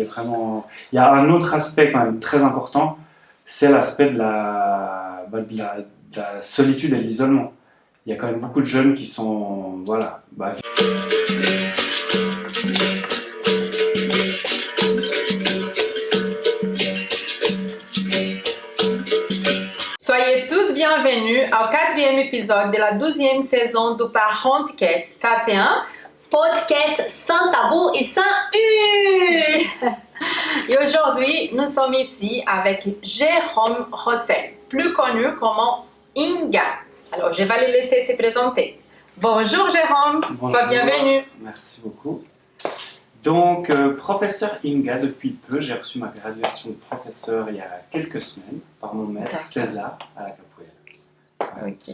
Il y a un autre aspect quand même très important, c'est l'aspect de la solitude et de l'isolement. Il y a quand même beaucoup de jeunes qui sont, voilà. Soyez tous bienvenus au 4e épisode de la 12e saison du Parentcast. Ça, c'est un podcast sans tabou et sans Et aujourd'hui, nous sommes ici avec Jérôme Rossel, plus connu comme Inga. Alors, je vais le laisser se présenter. Bonjour Jérôme, Bonjour. sois bienvenue. Merci beaucoup. Donc, professeur Inga, depuis peu, j'ai reçu ma graduation de professeur il y a quelques semaines par mon maître César à la capoeira. Voilà. Ok.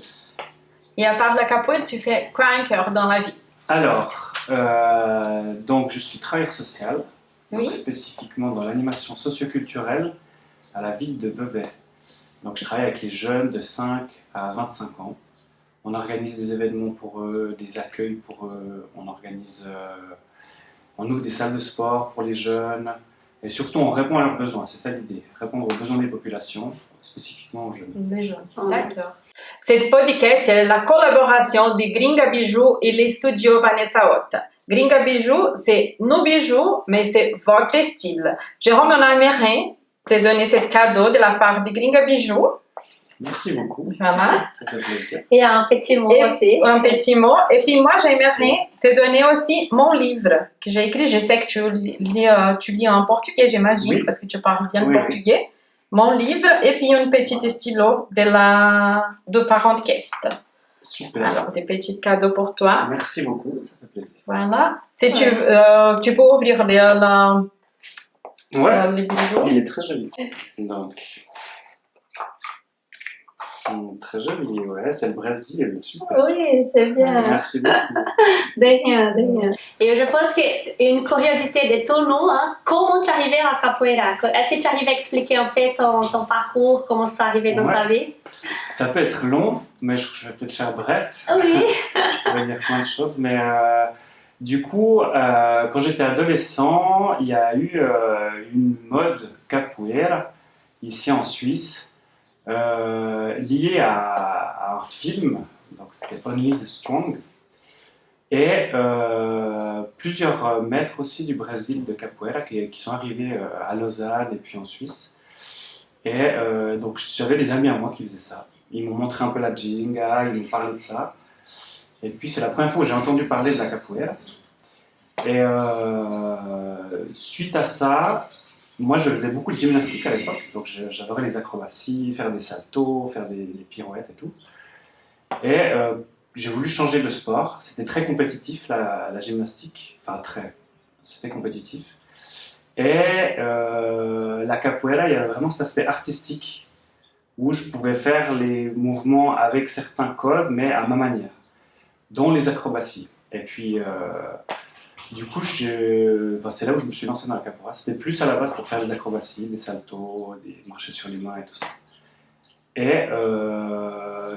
Et à part la capoeira, tu fais quoi encore dans la vie? Alors, donc je suis travailleur social, Oui. donc spécifiquement dans l'animation socioculturelle à la ville de Vevey. Donc je travaille avec les jeunes de 5 à 25 ans. On organise des événements pour eux, des accueils pour eux, on ouvre des salles de sport pour les jeunes et surtout on répond à leurs besoins, c'est ça l'idée, répondre aux besoins des populations, spécifiquement aux jeunes. Des jeunes, d'accord. Cette podcast est la collaboration de Gringa Bijou et les studios Vanessa Hot. Gringa Bijou, c'est nos bijoux, mais c'est votre style. Jérôme, on aimerait te donner ce cadeau de la part de Gringa Bijou. Merci beaucoup, Voilà. ça fait plaisir. et un petit mot aussi. Un petit mot. Et puis moi, j'aimerais te donner aussi mon livre que j'ai écrit. Je sais que tu lis en portugais, j'imagine, Oui. parce que tu parles bien Oui, portugais. Mon livre et puis une petite stylo de Parentcast. Super. Alors, des petits cadeaux pour toi. Merci beaucoup, ça fait plaisir. Voilà. Si tu peux ouvrir les bijoux. Il est très joli. Donc, très joli, ouais, c'est le Brésil, super. Oui, c'est bien. Merci beaucoup. De rien, de rien. Et je pense qu'une curiosité de tout nous, hein, comment tu es arrivé à la capoeira? Est-ce que tu arrives à expliquer un peu ton parcours, comment ça arrivé dans ta vie? Ça peut être long, mais je vais peut-être faire bref. Oui. Je pourrais dire plein de choses, mais du coup, quand j'étais adolescent, il y a eu une mode capoeira ici en Suisse, liée à un film, donc c'était Only the Strong, et plusieurs maîtres aussi du Brésil de capoeira qui sont arrivés à Lausanne et puis en Suisse. Et donc j'avais des amis à moi qui faisaient ça. Ils m'ont montré un peu la ginga, ils m'ont parlé de ça. Et puis c'est la première fois que j'ai entendu parler de la capoeira. Et suite à ça, moi je faisais beaucoup de gymnastique à l'époque, donc j'adorais les acrobaties, faire des saltos, faire des pirouettes et tout. Et j'ai voulu changer de sport. C'était très compétitif la gymnastique, enfin c'était compétitif. Et la capoeira, il y avait vraiment cet aspect artistique où je pouvais faire les mouvements avec certains codes, mais à ma manière, dont les acrobaties. Et puis, du coup, c'est là où je me suis lancé dans la capoeira. C'était plus à la base pour faire des acrobaties, des saltos, des marcher sur les mains et tout ça. Et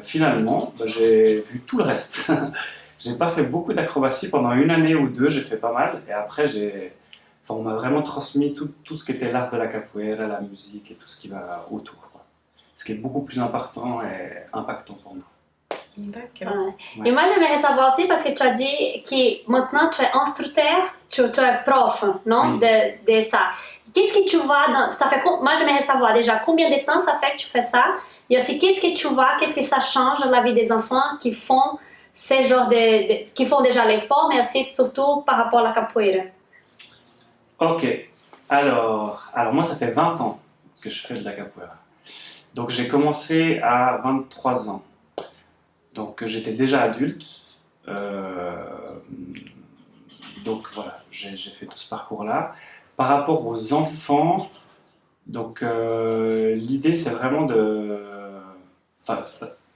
finalement, j'ai vu tout le reste. J'ai pas fait beaucoup d'acrobaties pendant 1 année ou 2, j'ai fait pas mal. Et après, on m'a vraiment transmis tout ce qui était l'art de la capoeira, la musique et tout ce qui va autour, quoi. Ce qui est beaucoup plus important et impactant pour moi. D'accord. Ouais. Et moi, j'aimerais savoir aussi, parce que tu as dit que maintenant tu es instructeur, tu es prof, non? Oui. De ça. Qu'est-ce que tu vois ça fait, moi, j'aimerais savoir déjà combien de temps ça fait que tu fais ça? Et aussi, qu'est-ce que tu vois, qu'est-ce que ça change dans la vie des enfants qui font ces genres qui font déjà les sports, mais aussi surtout par rapport à la capoeira? Ok, alors moi ça fait 20 ans que je fais de la capoeira. Donc j'ai commencé à 23 ans. Donc j'étais déjà adulte. Donc voilà, j'ai fait tout ce parcours-là. Par rapport aux enfants, donc l'idée c'est vraiment de... Enfin,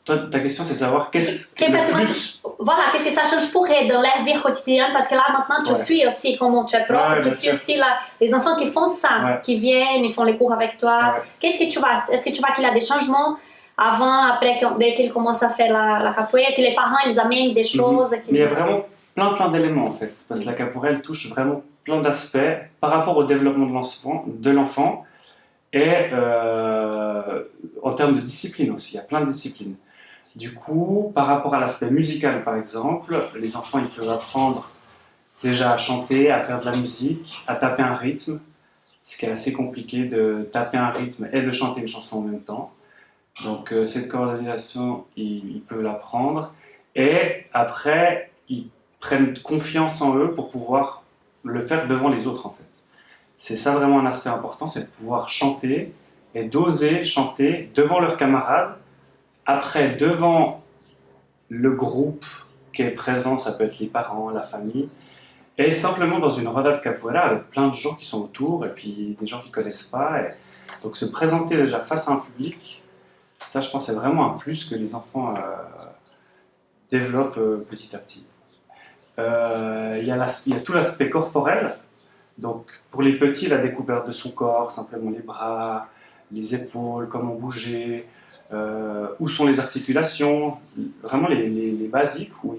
toi, ta question c'est de savoir qu'est-ce que le plus... Voilà, qu'est-ce que ça change pour eux dans leur vie quotidienne, parce que là maintenant tu suis aussi comment tu es prof, tu suis aussi les enfants qui font ça, qui viennent, ils font les cours avec toi. Qu'est-ce que tu vois? Est-ce que tu vois qu'il y a des changements avant, après, dès qu'ils commencent à faire la capoeira, que les parents ils amènent des choses? Mais il y a vraiment plein d'éléments en fait, parce que la capoeira elle touche vraiment plein d'aspects par rapport au développement de l'enfant et en termes de discipline aussi. Il y a plein de disciplines. Du coup, par rapport à l'aspect musical, par exemple, les enfants ils peuvent apprendre déjà à chanter, à faire de la musique, à taper un rythme, ce qui est assez compliqué de taper un rythme et de chanter une chanson en même temps. Donc cette coordination, ils peuvent l'apprendre. Et après, ils prennent confiance en eux pour pouvoir le faire devant les autres, en fait. C'est ça vraiment un aspect important, c'est de pouvoir chanter et d'oser chanter devant leurs camarades. Après, devant le groupe qui est présent, ça peut être les parents, la famille, et simplement dans une roda de capoeira avec plein de gens qui sont autour et puis des gens qui ne connaissent pas. Et donc se présenter déjà face à un public, ça je pense c'est vraiment un plus que les enfants développent petit à petit. Il y a tout l'aspect corporel. Donc pour les petits, la découverte de son corps, simplement les bras, les épaules, comment bouger, où sont les articulations, vraiment les basiques où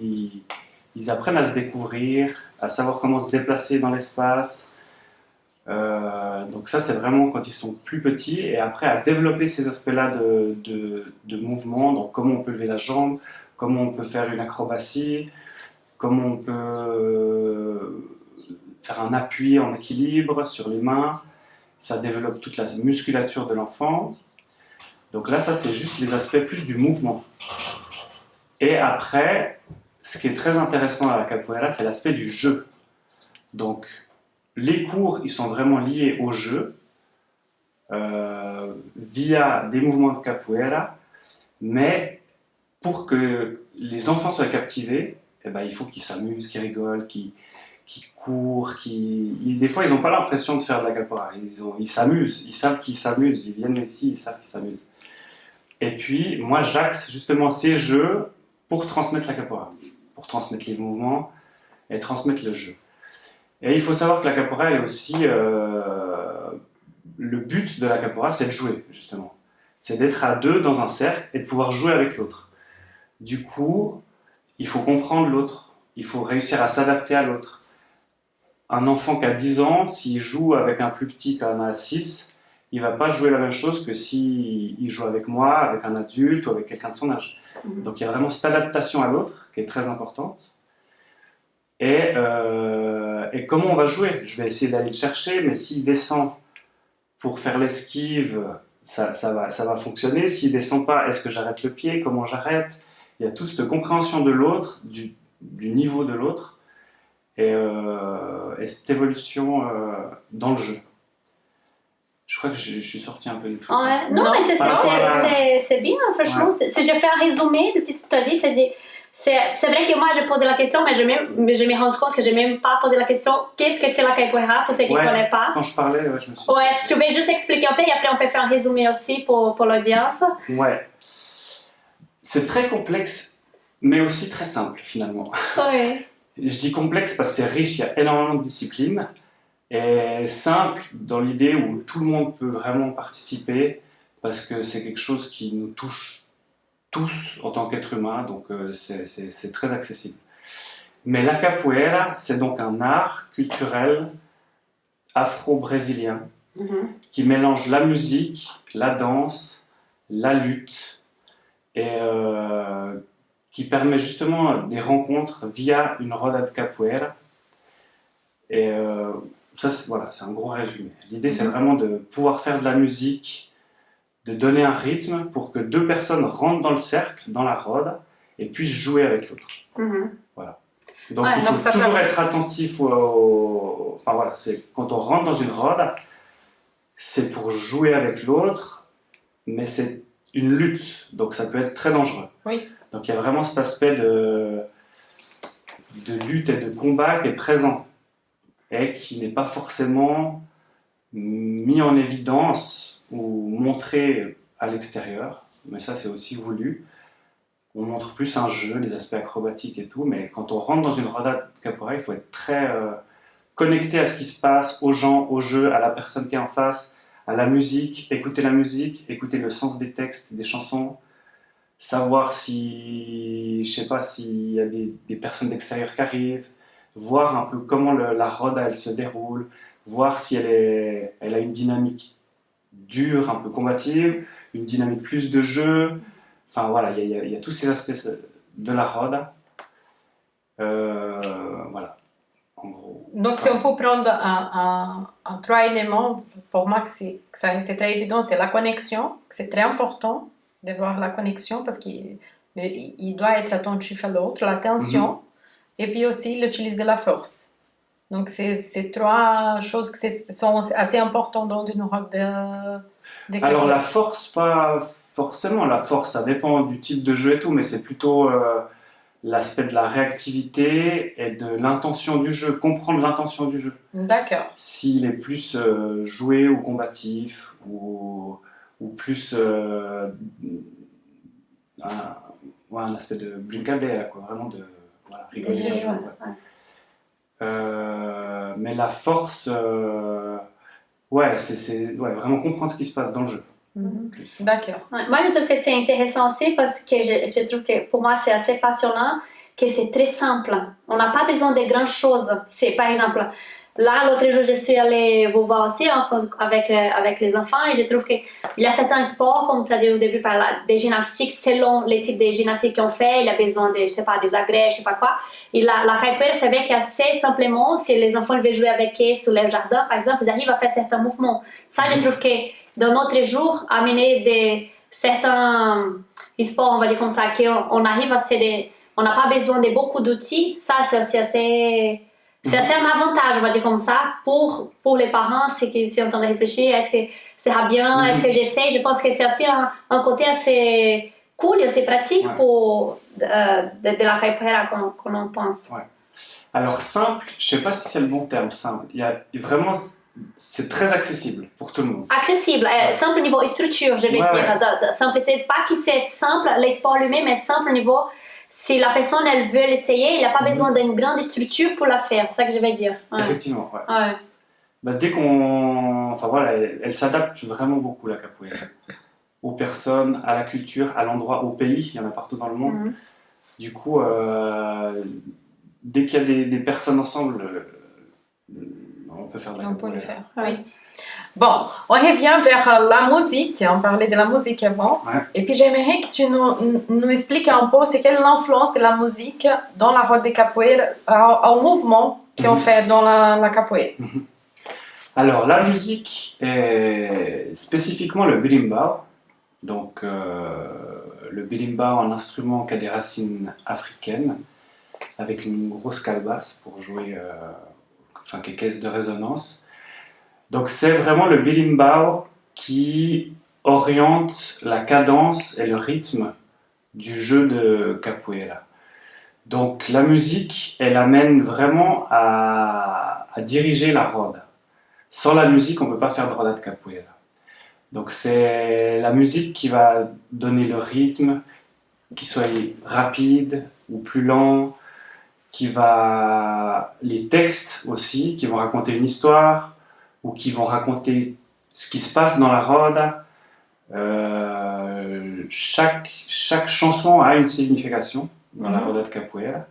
ils apprennent à se découvrir, à savoir comment se déplacer dans l'espace. Donc ça c'est vraiment quand ils sont plus petits et après à développer ces aspects-là de mouvement, donc comment on peut lever la jambe, comment on peut faire une acrobatie, comment on peut faire un appui en équilibre sur les mains. Ça développe toute la musculature de l'enfant. Donc là, ça, c'est juste les aspects plus du mouvement. Et après, ce qui est très intéressant à la capoeira, c'est l'aspect du jeu. Donc, les cours, ils sont vraiment liés au jeu, via des mouvements de capoeira, mais pour que les enfants soient captivés, eh ben, il faut qu'ils s'amusent, qu'ils rigolent, qu'ils courent, des fois, ils n'ont pas l'impression de faire de la capoeira. Ils s'amusent, ils savent qu'ils s'amusent, ils viennent ici, ils savent qu'ils s'amusent. Et puis, moi, j'axe justement ces jeux pour transmettre la capoeira, pour transmettre les mouvements et transmettre le jeu. Et il faut savoir que la capoeira est aussi... le but de la capoeira, c'est de jouer, justement. C'est d'être à deux dans un cercle et de pouvoir jouer avec l'autre. Du coup, il faut comprendre l'autre, il faut réussir à s'adapter à l'autre. Un enfant qui a 10 ans, s'il joue avec un plus petit qui en a 6, il ne va pas jouer la même chose que s'il joue avec moi, avec un adulte ou avec quelqu'un de son âge. Donc il y a vraiment cette adaptation à l'autre qui est très importante. Et comment on va jouer? Je vais essayer d'aller le chercher, mais s'il descend pour faire l'esquive, ça va fonctionner. S'il ne descend pas, est-ce que j'arrête le pied? Comment j'arrête? Il y a toute cette compréhension de l'autre, du niveau de l'autre, et cette évolution dans le jeu. Je crois que je suis sorti un peu du truc. Ouais. Non, mais c'est bien, franchement. Ouais. Si je fais un résumé de ce que tu as dit, c'est vrai que moi, j'ai posé la question, mais je me rends compte que je n'ai même pas posé la question qu'est-ce que c'est la capoeira pour ceux qui ne connaissent pas. Quand je parlais, je me suis... Ouais, si tu veux juste expliquer un peu et après on peut faire un résumé aussi pour l'audience. Ouais. C'est très complexe, mais aussi très simple finalement. Ouais. Je dis complexe parce que c'est riche, il y a énormément de disciplines. Et simple dans l'idée où tout le monde peut vraiment participer parce que c'est quelque chose qui nous touche tous en tant qu'êtres humains, donc c'est très accessible. Mais la capoeira, c'est donc un art culturel afro-brésilien qui mélange la musique, la danse, la lutte et qui permet justement des rencontres via une roda de capoeira. Et ça, c'est un gros résumé. L'idée, c'est vraiment de pouvoir faire de la musique, de donner un rythme pour que deux personnes rentrent dans le cercle, dans la roda, et puissent jouer avec l'autre. Voilà. Donc, il faut toujours être attentif Enfin, voilà, quand on rentre dans une roda, c'est pour jouer avec l'autre, mais c'est une lutte, donc ça peut être très dangereux. Oui. Donc, il y a vraiment cet aspect de lutte et de combat qui est présent, et qui n'est pas forcément mis en évidence ou montré à l'extérieur, mais ça c'est aussi voulu. On montre plus un jeu, les aspects acrobatiques et tout, mais quand on rentre dans une roda de capoeira, il faut être très connecté à ce qui se passe, aux gens, au jeu, à la personne qui est en face, à la musique, écouter le sens des textes, des chansons, savoir si, je sais pas, s'il y a des personnes d'extérieur qui arrivent, voir un peu comment la roda elle se déroule, voir si elle a une dynamique dure, un peu combative, une dynamique plus de jeu. Enfin voilà, il y a tous ces aspects de la roda. Voilà, en gros. Donc, si on peut prendre un trois éléments, pour moi, que ça reste très évident, c'est la connexion, que c'est très important de voir la connexion parce qu'il doit être attentif à l'autre, l'attention, et puis aussi l'utilisation de la force. Donc, c'est trois choses qui sont assez importantes dans une robe de capoeira. Alors, la force, pas forcément. La force, ça dépend du type de jeu et tout, mais c'est plutôt l'aspect de la réactivité et de l'intention du jeu, comprendre l'intention du jeu. D'accord. S'il est plus joué ou combatif, ou plus un aspect de brincadeira, quoi, vraiment de rigoler. Mais la force, c'est vraiment comprendre ce qui se passe dans le jeu. D'accord. Ouais, moi, je trouve que c'est intéressant aussi parce que je trouve que pour moi, c'est assez passionnant, que c'est très simple. On n'a pas besoin de grandes choses. C'est, par exemple, là, l'autre jour, je suis allée vous voir aussi avec les enfants et je trouve qu'il y a certains sports, comme tu as dit au début, des gymnastiques, selon les types de gymnastiques qu'on fait, il y a besoin de, je sais pas, des agrès, je sais pas quoi. Et la capoeira, c'est vrai qu'assez simplement, si les enfants veulent jouer avec eux sur leur jardin, par exemple, ils arrivent à faire certains mouvements. Ça, je trouve que dans notre jour, amener certains sports, on va dire comme ça, qu'on arrive à on n'a pas besoin de beaucoup d'outils, ça, c'est assez un avantage, on va dire comme ça, pour les parents, c'est qu'ils sont en train de réfléchir, est-ce que ça va bien, est-ce que j'essaie, je pense que c'est aussi un côté assez cool et assez pratique pour de la capoeira qu'on en pense. Ouais. Alors simple, je ne sais pas si c'est le bon terme, simple, vraiment, c'est très accessible pour tout le monde. Accessible, simple niveau structure, je vais dire. Simple, c'est pas que c'est simple, les sports lui-même, mais simple niveau, si la personne elle veut l'essayer, il n'y a pas besoin d'une grande structure pour la faire, c'est ça que je vais dire. Ouais. Effectivement, ouais. Bah, dès elle s'adapte vraiment beaucoup, la capoeira, aux personnes, à la culture, à l'endroit, au pays, il y en a partout dans le monde. Du coup, dès qu'il y a des personnes ensemble, on peut faire de la capoeira. On peut le faire, oui. Bon, on revient vers la musique, on parlait de la musique avant, et puis j'aimerais que tu nous expliques un peu c'est quelle l'influence de la musique dans la roda de capoeira, au mouvement qu'on fait dans la capoeira. Alors, la musique, spécifiquement le berimbau, donc le berimbau, un instrument qui a des racines africaines, avec une grosse calebasse pour jouer, qui est caisse de résonance. Donc c'est vraiment le berimbau qui oriente la cadence et le rythme du jeu de capoeira. Donc la musique, elle amène vraiment à diriger la roda. Sans la musique, on ne peut pas faire de roda de capoeira. Donc c'est la musique qui va donner le rythme, qui soit rapide ou plus lent, les textes aussi, qui vont raconter une histoire, ou qui vont raconter ce qui se passe dans la roda. Chaque chanson a une signification dans la roda de capoeira.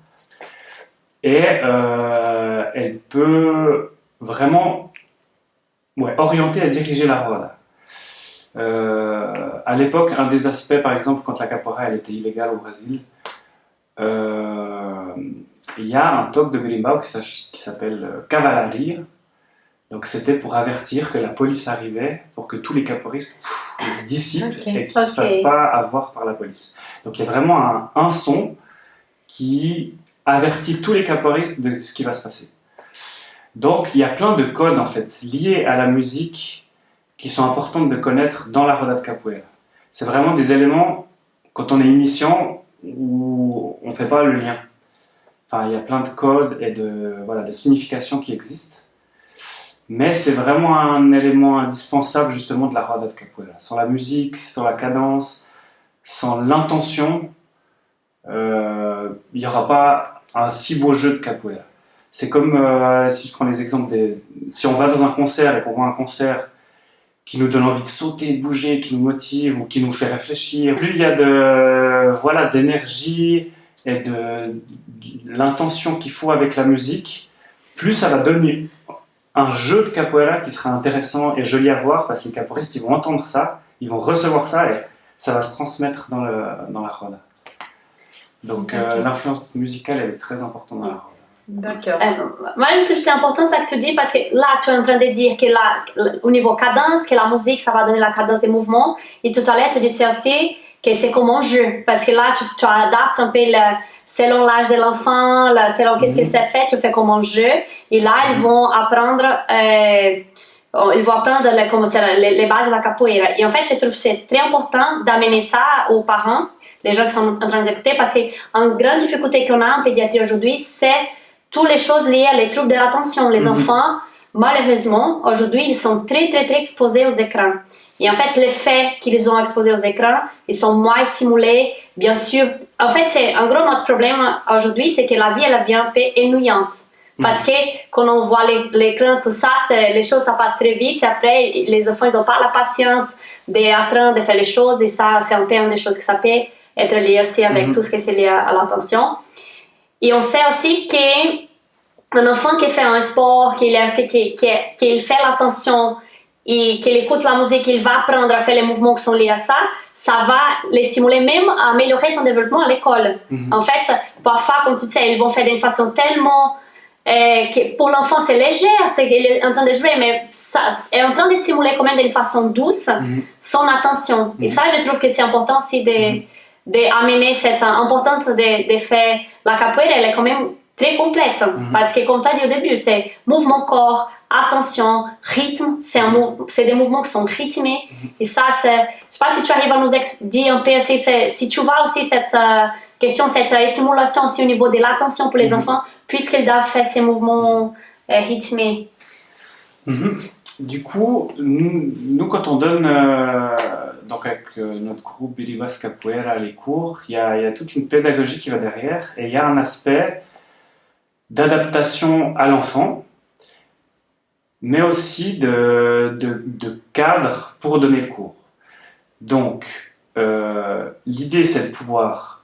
Et elle peut vraiment orienter et diriger la roda. À l'époque, un des aspects, par exemple, quand la capoeira elle était illégale au Brésil, il y a un toque de berimbau qui s'appelle cavalaria. Donc c'était pour avertir que la police arrivait, pour que tous les capoeiristes se dissipent et qu'ils ne se fassent pas avoir par la police. Donc il y a vraiment un son qui avertit tous les capoeiristes de ce qui va se passer. Donc il y a plein de codes en fait liés à la musique qui sont importantes de connaître dans la roda de capoeira. C'est vraiment des éléments, quand on est initiant, où on ne fait pas le lien. Enfin, il y a plein de codes et de significations qui existent. Mais c'est vraiment un élément indispensable justement de la roda de capoeira. Sans la musique, sans la cadence, sans l'intention, il n'y aura pas un si beau jeu de capoeira. C'est comme si je prends les exemples si on va dans un concert et qu'on voit un concert qui nous donne envie de sauter, de bouger, qui nous motive ou qui nous fait réfléchir. Plus il y a d'énergie et de l'intention qu'il faut avec la musique, plus ça va donner un jeu de capoeira qui sera intéressant et joli à voir, parce que les capoeiristes ils vont entendre ça, ils vont recevoir ça et ça va se transmettre dans la roda. Donc l'influence musicale elle est très importante dans la roda. D'accord. Moi, je trouve que c'est important ça que tu dis parce que là, tu es en train de dire que là, au niveau cadence, que la musique, ça va donner la cadence des mouvements. Et tout à l'heure, tu disais aussi que c'est comme un jeu. Parce que là, tu adaptes un peu selon l'âge de l'enfant, selon qu'est-ce qu'il s'est fait, tu fais comme un jeu. Et là, ils vont apprendre les bases de la capoeira. Et en fait, je trouve que c'est très important d'amener ça aux parents, les gens qui sont en train d'écouter, parce qu'une grande difficulté qu'on a en pédiatrie aujourd'hui, c'est toutes les choses liées à les troubles de l'attention. Les enfants, malheureusement, aujourd'hui, ils sont très, très, très exposés aux écrans. Et en fait, le fait qu'ils ont exposés aux écrans, ils sont moins stimulés, bien sûr. En fait, c'est en gros notre problème aujourd'hui, c'est que la vie, elle devient un peu ennuyante. Parce que quand on voit l'écran, tout ça, les choses, ça passe très vite. Et après, les enfants, ils n'ont pas la patience d'apprendre, de faire les choses. Et ça, c'est un peu une des choses que ça peut être lié aussi avec tout ce qui est lié à l'attention. Et on sait aussi qu'un enfant qui fait un sport, qu'il fait l'attention et qu'il écoute la musique, il va apprendre à faire les mouvements qui sont liés à ça, ça va les stimuler même à améliorer son développement à l'école. En fait, parfois, comme tu sais, ils vont faire d'une façon tellement... que pour l'enfant, c'est léger, c'est qu'il est en train de jouer, mais ça est en train de stimuler quand même d'une façon douce son attention. Et ça, je trouve que c'est important aussi d'amener cette importance de faire la capoeira, elle est quand même très complète parce que comme tu as dit au début, c'est mouvement corps, attention, rythme, c'est des mouvements qui sont rythmés et ça, je sais pas si tu arrives à nous dire un peu si tu vois aussi cette question, cette stimulation aussi au niveau de l'attention pour les enfants puisqu'ils doivent faire ces mouvements rythmés. Du coup, nous quand on donne donc avec notre groupe Biribas Capoeira les cours, il y a toute une pédagogie qui va derrière et il y a un aspect d'adaptation à l'enfant, mais aussi de cadre pour donner le cours. Donc, l'idée c'est de pouvoir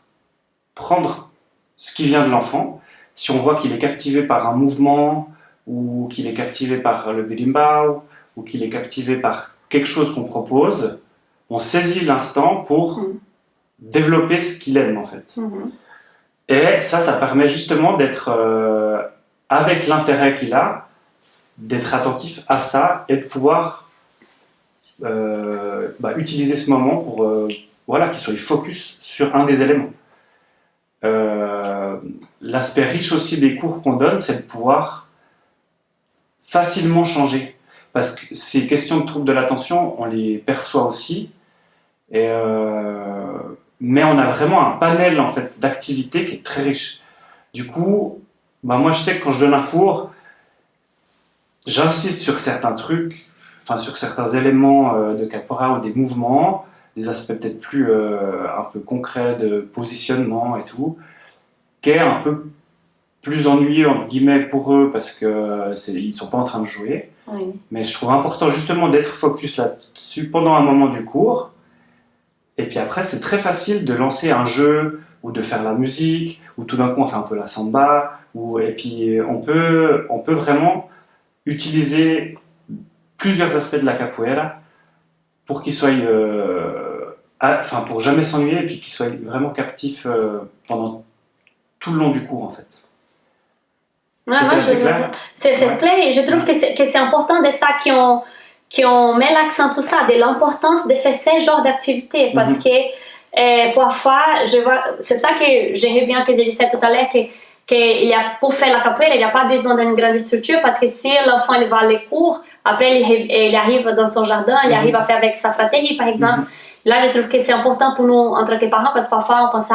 prendre ce qui vient de l'enfant, si on voit qu'il est captivé par un mouvement, ou qu'il est captivé par le berimbau, ou qu'il est captivé par quelque chose qu'on propose, on saisit l'instant pour développer ce qu'il aime en fait. Et ça permet justement d'être, avec l'intérêt qu'il a, d'être attentif à ça et de pouvoir utiliser ce moment pour qu'il soit focus sur un des éléments. L'aspect riche aussi des cours qu'on donne, c'est de pouvoir facilement changer. Parce que ces questions de troubles de l'attention, on les perçoit aussi. Mais on a vraiment un panel en fait, d'activités qui est très riche. Du coup, moi je sais que quand je donne un cours, j'insiste sur certains trucs, sur certains éléments de capoeira ou des mouvements, des aspects peut-être plus un peu concrets de positionnement et tout, qui est un peu plus ennuyeux entre guillemets pour eux parce qu'ils ne sont pas en train de jouer. Mais je trouve important justement d'être focus là-dessus pendant un moment du cours. Et puis après, c'est très facile de lancer un jeu ou de faire la musique, ou tout d'un coup on fait un peu la samba, et puis on peut vraiment utiliser plusieurs aspects de la capoeira pour qu'ils soient, pour jamais s'ennuyer et puis qu'ils soient vraiment captifs pendant tout le long du cours en fait. C'est clair et je trouve que c'est important de ça qu'on met l'accent sur ça, de l'importance de faire ce genre d'activité parce que parfois, je vois, c'est ça que je reviens que je disais tout à l'heure pour faire la capoeira, il n'y a pas besoin d'une grande structure parce que si l'enfant il va à les cours, après il arrive dans son jardin, il arrive à faire avec sa fratrie par exemple. Là, je trouve que c'est important pour nous en tant que parents parce que parfois on pense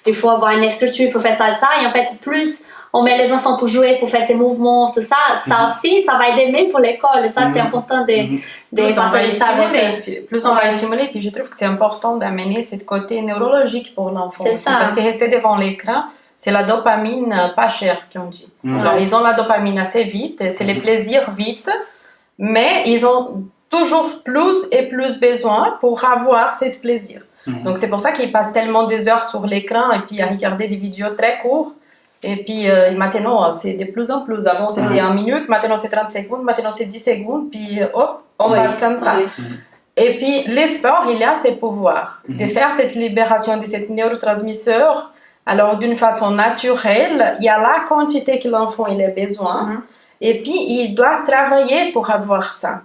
il faut avoir une structure, il faut faire ça et ça et en fait plus on met les enfants pour jouer, pour faire ces mouvements, tout ça, ça aussi, ça va aider même pour l'école. Ça, c'est important de partager ça avec eux. Plus on va les stimuler, puis je trouve que c'est important d'amener ce côté neurologique pour l'enfant. C'est ça. Parce que rester devant l'écran, c'est la dopamine pas chère, qu'on dit. Alors, ils ont la dopamine assez vite, c'est les plaisirs vite, mais ils ont toujours plus et plus besoin pour avoir ce plaisir. Donc c'est pour ça qu'ils passent tellement des heures sur l'écran et puis à regarder des vidéos très courtes. Et puis maintenant, c'est de plus en plus. Avant, c'était 1 minute, maintenant c'est 30 secondes, maintenant c'est 10 secondes, puis hop, on passe comme ça. Et puis, les sports, il a ses pouvoirs de faire cette libération de ces neurotransmetteurs. Alors, d'une façon naturelle, il y a la quantité que l'enfant il a besoin. Et puis, il doit travailler pour avoir ça.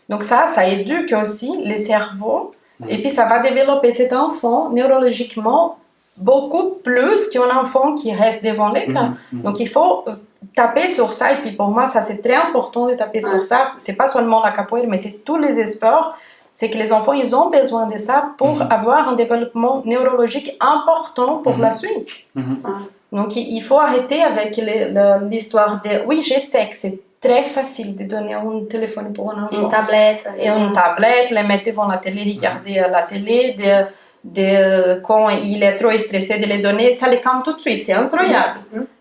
Donc ça éduque aussi le cerveau. Et puis, ça va développer cet enfant neurologiquement beaucoup plus qu'un enfant qui reste devant l'écran. Donc, il faut taper sur ça. Et puis, pour moi, ça, c'est très important de taper sur ça. C'est pas seulement la capoeira, mais c'est tous les sports. C'est que les enfants, ils ont besoin de ça pour avoir un développement neurologique important pour la suite. Donc, il faut arrêter avec l'histoire de... Oui, je sais que c'est très facile de donner un téléphone pour un enfant. Une tablette. Et une tablette, les mettre devant la télé, regarder la télé, quand il est trop stressé de les donner, ça les calme tout de suite, c'est incroyable.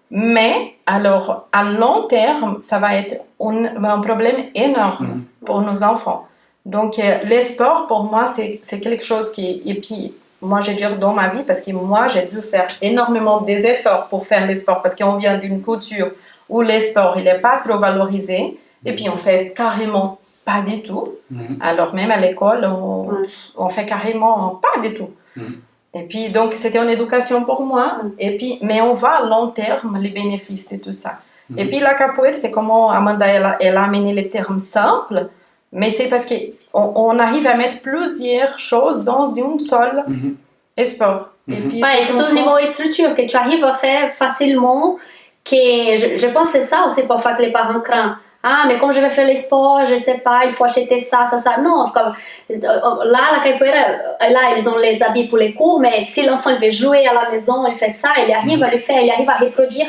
Mais, alors, à long terme, ça va être un problème énorme pour nos enfants. Donc, les sports, pour moi, c'est quelque chose qui... Et puis, moi, je dire dans ma vie, parce que moi, j'ai dû faire énormément des efforts pour faire les sports, parce qu'on vient d'une culture où les sports, il n'est pas trop valorisé, et puis on fait carrément pas du tout. Alors, même à l'école, on fait carrément pas du tout. Et puis, donc, c'était une éducation pour moi, et puis, mais on voit à long terme les bénéfices de tout ça. Et puis, la capoeira, c'est comment Amanda, elle a amené les termes simples, mais c'est parce qu'on arrive à mettre plusieurs choses dans une seule sport. Et puis, surtout au niveau structure, que tu arrives à faire facilement, que je pense que c'est ça aussi parfois que les parents craignent. Ah, mais comme je vais faire les sports, je sais pas, il faut acheter ça. Non, comme, là, la capoeira, là, ils ont les habits pour les cours, mais si l'enfant veut jouer à la maison, il fait ça, il arrive à le faire, il arrive à reproduire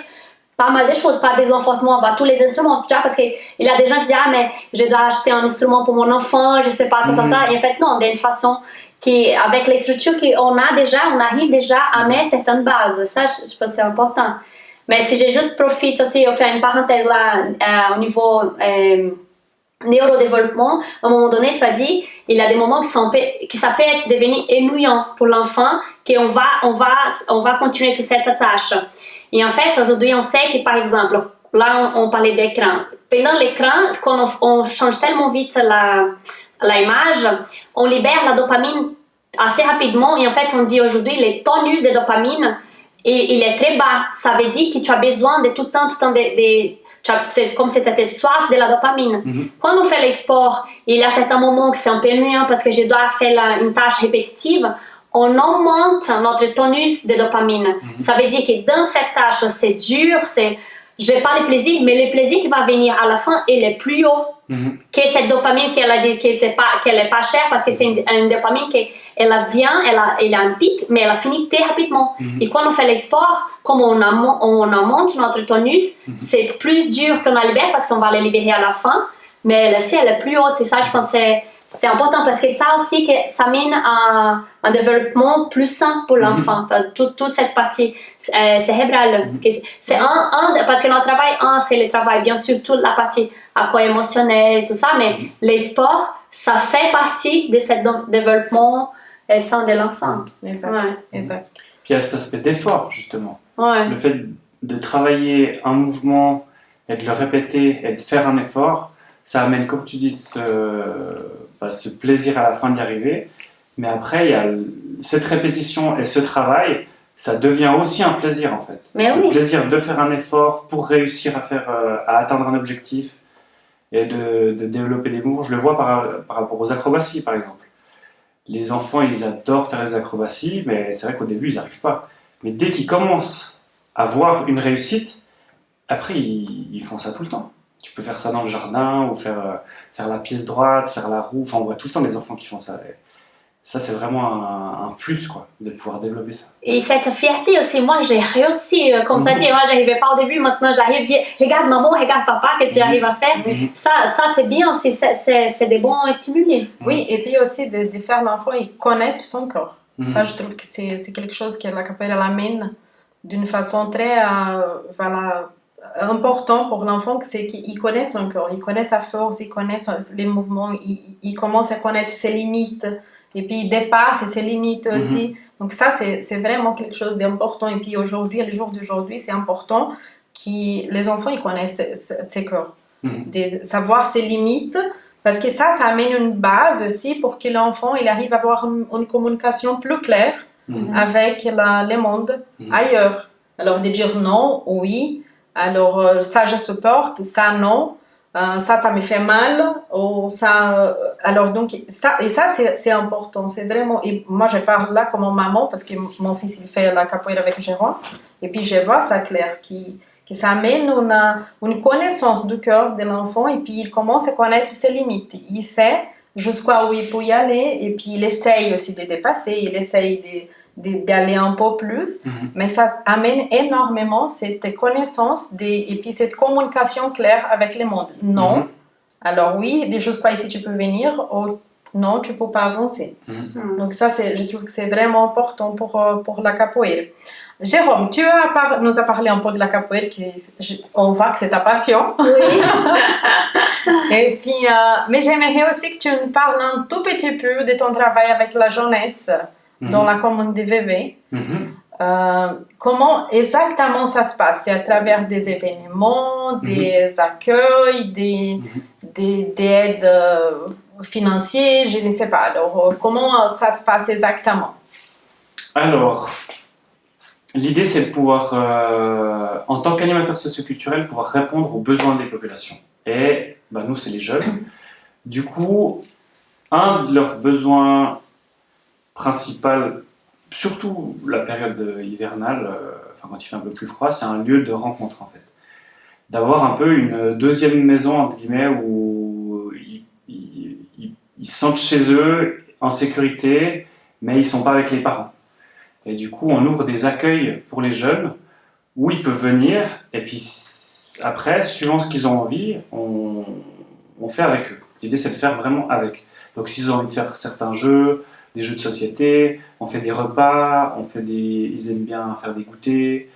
pas mal de choses, pas besoin forcément d'avoir tous les instruments, tu vois, parce qu'il y a des gens qui disent, ah, mais je dois acheter un instrument pour mon enfant, je sais pas, ça, et en fait, non, d'une façon qui, avec les structures qu'on a déjà, on arrive déjà à mettre certaines bases, ça, je pense que c'est important. Mais si je juste profite aussi, on fait une parenthèse là, au niveau neurodéveloppement, à un moment donné, tu as dit, il y a des moments ça peut devenir ennuyant pour l'enfant, qu'on va continuer sur cette tâche. Et en fait, aujourd'hui, on sait que, par exemple, là, on parlait d'écran. Pendant l'écran, quand on change tellement vite l'image, on libère la dopamine assez rapidement. Et en fait, on dit aujourd'hui, les tonus de dopamine, il est très bas. Ça veut dire que tu as besoin de tout le temps c'est comme si tu étais soif de la dopamine. Quand on fait les sports, il y a certains moments que c'est un peu ennuyant parce que je dois faire une tâche répétitive. On augmente notre tonus de dopamine. Ça veut dire que dans cette tâche, c'est dur, j'ai pas le plaisir, mais le plaisir qui va venir à la fin, il est plus haut que cette dopamine qu'elle a dit qu'elle est pas chère parce que c'est une dopamine qui elle vient, elle a un pic, mais elle a fini très rapidement. Et quand on fait les sports, comme on augmente notre tonus, c'est plus dur qu'on la libère parce qu'on va la libérer à la fin, mais elle est plus haute. C'est ça, je pense. C'est important parce que ça aussi, que ça mène à un développement plus sain pour l'enfant. Toute cette partie cérébrale. C'est parce que notre travail, c'est le travail, bien sûr, toute la partie émotionnelle, tout ça, mais les sports, ça fait partie de ce développement sain de l'enfant. Exact. Puis il y a cet aspect d'effort, justement. Le fait de travailler un mouvement et de le répéter et de faire un effort, ça amène, comme tu dis, ce plaisir à la fin d'y arriver. Mais après, il y a cette répétition et ce travail, ça devient aussi un plaisir, en fait. Le plaisir de faire un effort pour réussir à atteindre un objectif et de développer des mouvements. Je le vois par rapport aux acrobaties, par exemple. Les enfants, ils adorent faire les acrobaties, mais c'est vrai qu'au début, ils n'y arrivent pas. Mais dès qu'ils commencent à voir une réussite, après, ils font ça tout le temps. Tu peux faire ça dans le jardin, ou faire la pièce droite, faire la roue. Enfin, on voit tout le temps des enfants qui font ça. Et ça, c'est vraiment un plus, quoi, de pouvoir développer ça. Et cette fierté aussi, moi, j'ai réussi. Comme tu as dit, moi, j'arrivais pas au début, maintenant, j'arrive. Regarde maman, regarde papa, qu'est-ce que tu arrives à faire. Ça, c'est bien, c'est des bons stimuli. Oui, et puis aussi de faire l'enfant et connaître son corps. Ça, je trouve que c'est quelque chose que la capoeira l'amène d'une façon très important pour l'enfant, c'est qu'il connaît son corps, il connaît sa force, il connaît les mouvements, il commence à connaître ses limites. et puis il dépasse ses limites aussi. Donc ça, c'est vraiment quelque chose d'important. Et puis aujourd'hui, le jour d'aujourd'hui, c'est important que les enfants ils connaissent ses cœurs, de savoir ses limites, parce que ça amène une base aussi pour que l'enfant il arrive à avoir une communication plus claire avec le monde ailleurs. Alors de dire non, oui, alors ça je supporte, ça non. Ça me fait mal, ou ça, alors donc, ça c'est important, c'est vraiment, et moi je parle là comme maman, parce que mon fils il fait la capoeira avec Jérôme, et puis je vois ça clair, que ça amène une connaissance du cœur de l'enfant, et puis il commence à connaître ses limites, il sait jusqu'à où il peut y aller, et puis il essaye aussi de dépasser, il essaye d'aller un peu plus, mais ça amène énormément cette connaissance et puis cette communication claire avec le monde. Non, alors oui, des choses pas ici tu peux venir, ou non, tu peux pas avancer. Donc ça, je trouve que c'est vraiment important pour la capoeira. Jérôme, tu nous as parlé un peu de la capoeira, on voit que c'est ta passion. Oui. Et puis, mais j'aimerais aussi que tu nous parles un tout petit peu de ton travail avec la jeunesse dans la commune de VV. Comment exactement ça se passe? C'est à travers des événements, des accueils, des aides financières, je ne sais pas. Alors, comment ça se passe exactement? Alors, l'idée c'est de pouvoir, en tant qu'animateur socioculturel, pouvoir répondre aux besoins des populations. Et nous, c'est les jeunes. Du coup, un de leurs besoins principal, surtout la période hivernale, quand il fait un peu plus froid, c'est un lieu de rencontre en fait. D'avoir un peu une deuxième maison entre guillemets où ils se sentent chez eux, en sécurité, mais ils ne sont pas avec les parents. Et du coup, on ouvre des accueils pour les jeunes où ils peuvent venir et puis après, suivant ce qu'ils ont envie, on fait avec eux. L'idée c'est de faire vraiment avec. Donc s'ils ont envie de faire certains jeux, des jeux de société, on fait des repas, ils aiment bien faire des goûters,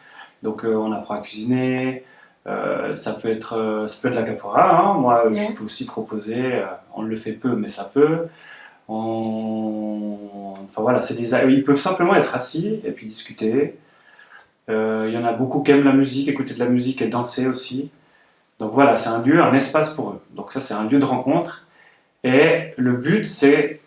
donc on apprend à cuisiner, ça peut être de la capoeira, moi je peux aussi proposer, on le fait peu mais ça peut, enfin voilà, ils peuvent simplement être assis et puis discuter, il y en a beaucoup qui aiment la musique, écouter de la musique et danser aussi, donc voilà, c'est un lieu, un espace pour eux, donc ça c'est un lieu de rencontre, et le but c'est